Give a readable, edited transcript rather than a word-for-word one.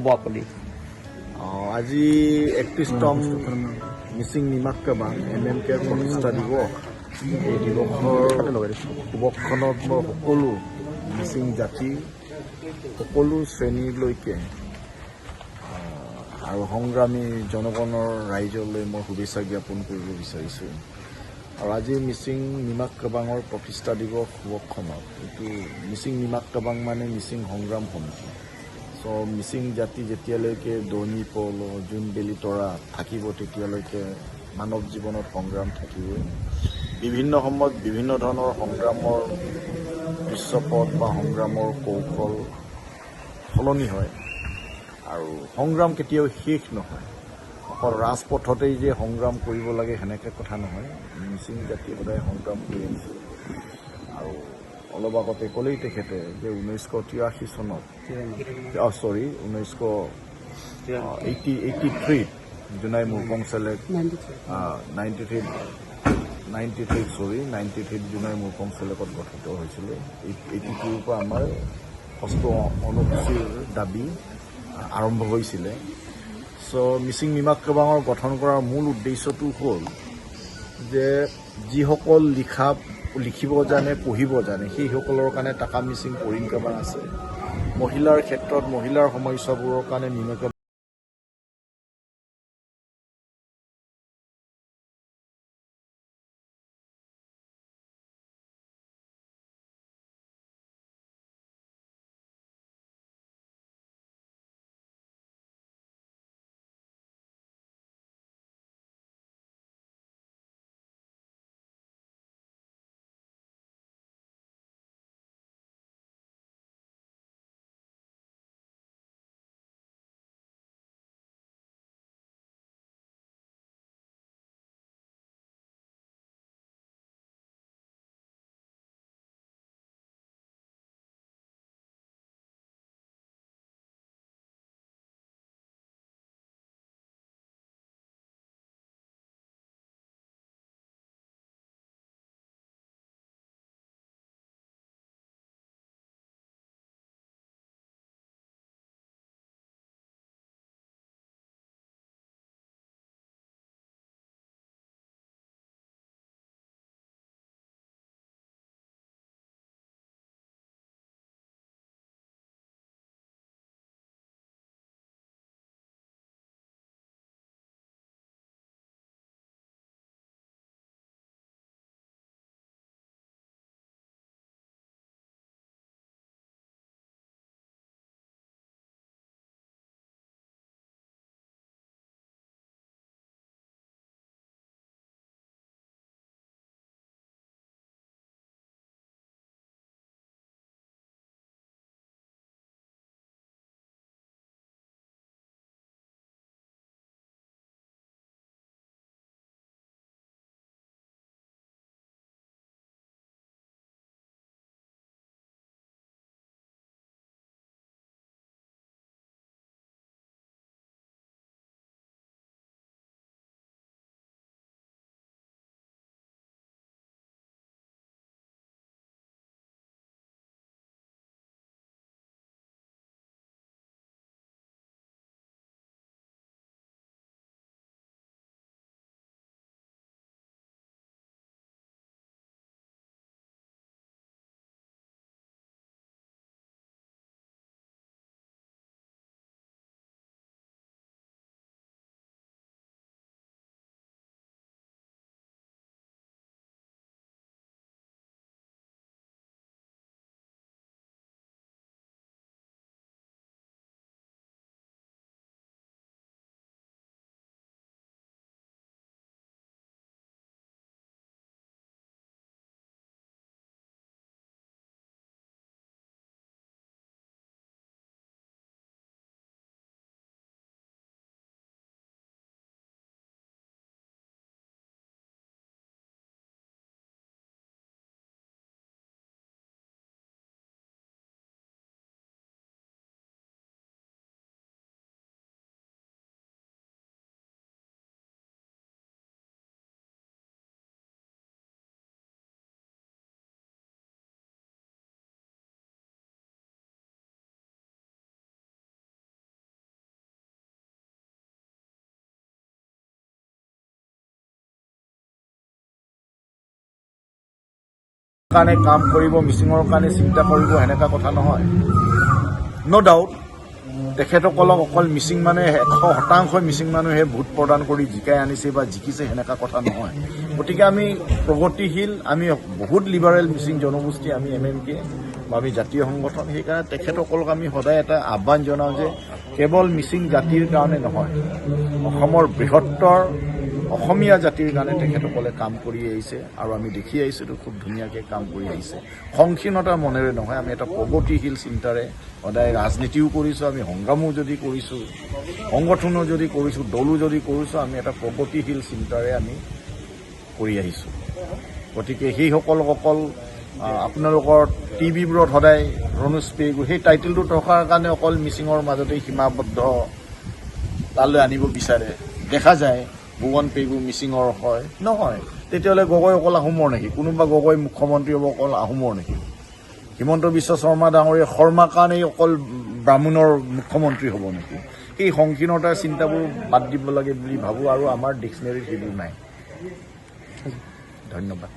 ক'ব আপুনি? আজি 31তম মিচিং নিমাক কাবাং MMK প্ৰতিষ্ঠা দিৱস। এই দিৱসৰ শুভক্ষণত মই সকলো মিচিং জাতি সকলো শ্ৰেণীলৈকে আৰু সংগ্ৰামী জনগণৰ ৰাইজলৈ মই শুভেচ্ছা জ্ঞাপন কৰিব বিচাৰিছোঁ। আৰু আজি মিচিং নিমাক কাবাঙৰ প্ৰতিষ্ঠা দিৱস শুভক্ষণত এইটো মিচিং নিমাক কাবাং মানে মিচিং সংগ্ৰাম সমিতি। চ' মিচিং জাতি যেতিয়ালৈকে দনি পল জোনবেলি তৰা থাকিব তেতিয়ালৈকে মানৱ জীৱনত সংগ্ৰাম থাকিবই। বিভিন্ন সময়ত বিভিন্ন ধৰণৰ সংগ্ৰামৰ দৃশ্যপট বা সংগ্ৰামৰ কৌশল সলনি হয় আৰু সংগ্ৰাম কেতিয়াও শেষ নহয়। অকল ৰাজপথতেই যে সংগ্ৰাম কৰিব লাগে সেনেকৈ কথা নহয়। মিচিং জাতি সদায় সংগ্ৰাম কৰি আহিছে আৰু অলপ আগতে ক'লেই তেখেতে যে 1983 চনত 1983 জোনাই মুৰকং চেলেক্ট 93 জোনাই মুৰকং চেলেকত গঠিত হৈছিলে। 82ৰ পৰা আমাৰ 6ষ্ঠ অনুসূচীৰ দাবী আৰম্ভ হৈছিলে। চ' মিচিং নিমাক কাবাঙৰ গঠন কৰাৰ মূল উদ্দেশ্যটো হ'ল যে যিসকল লিখিব জানে পঢ়িব জানে সেইসকলৰ কাৰণে টাকা মিচিং কৰিম কাবাং আছে। মহিলাৰ ক্ষেত্ৰত মহিলাৰ সমস্যাবোৰৰ কাৰণে নিমাক কাৰণে কাম কৰিব, মিচিঙৰ কাৰণে চিন্তা কৰিব, সেনেকা কথা নহয়। ন' ডাউট তেখেতসকলক অকল মিচিং মানুহে 100% মিচিং মানুহে ভোট প্ৰদান কৰি জিকাই আনিছে বা জিকিছে সেনেকা কথা নহয়। গতিকে আমি প্ৰগতিশীল, আমি বহুত লিবাৰেল মিচিং জনগোষ্ঠী, আমি MMK বা আমি জাতীয় সংগঠন। সেইকাৰণে তেখেতসকলক আমি সদায় এটা আহ্বান জনাওঁ যে কেৱল মিচিং জাতিৰ কাৰণে নহয়, অসমৰ বৃহত্তৰ অসমীয়া জাতিৰ কাৰণে তেখেতসকলে কাম কৰি আহিছে আৰু আমি দেখি আহিছোঁ খুব ধুনীয়াকৈ কাম কৰি আহিছে। সংকীৰ্ণতাৰ মনেৰে নহয়, আমি এটা প্ৰগতিশীল চিন্তাৰে সদায় ৰাজনীতিও কৰিছোঁ, আমি সংগ্ৰামো যদি কৰিছোঁ, সংগঠনো যদি কৰিছোঁ, দলো যদি কৰিছোঁ, আমি এটা প্ৰগতিশীল চিন্তাৰে আমি কৰি আহিছোঁ। গতিকে সেইসকলক অকল আপোনালোকৰ টিভিবোৰত সদায় ৰণোজ পেগু সেই টাইটেলটো থকাৰ কাৰণে অকল মিচিঙৰ মাজতে সীমাবদ্ধ তালৈ আনিব বিচাৰে। দেখা যায় ভুৱন পেগু মিচিঙৰ হয়, নহয়। তেতিয়াহ'লে গগৈ অকল আহোমৰ নেকি? কোনোবা গগৈ মুখ্যমন্ত্ৰী হ'ব অকল আহোমৰ নেকি? হিমন্ত বিশ্ব শৰ্মা ডাঙৰীয়া শৰ্মা কাৰণেই অকল ব্ৰাহ্মণৰ মুখ্যমন্ত্ৰী হ'ব নেকি? সেই সংকীৰ্ণতাৰ চিন্তাবোৰ বাদ দিব লাগে বুলি ভাবোঁ আৰু আমাৰ ডিক্সনেৰীত সেইবোৰ নাই। ধন্যবাদ।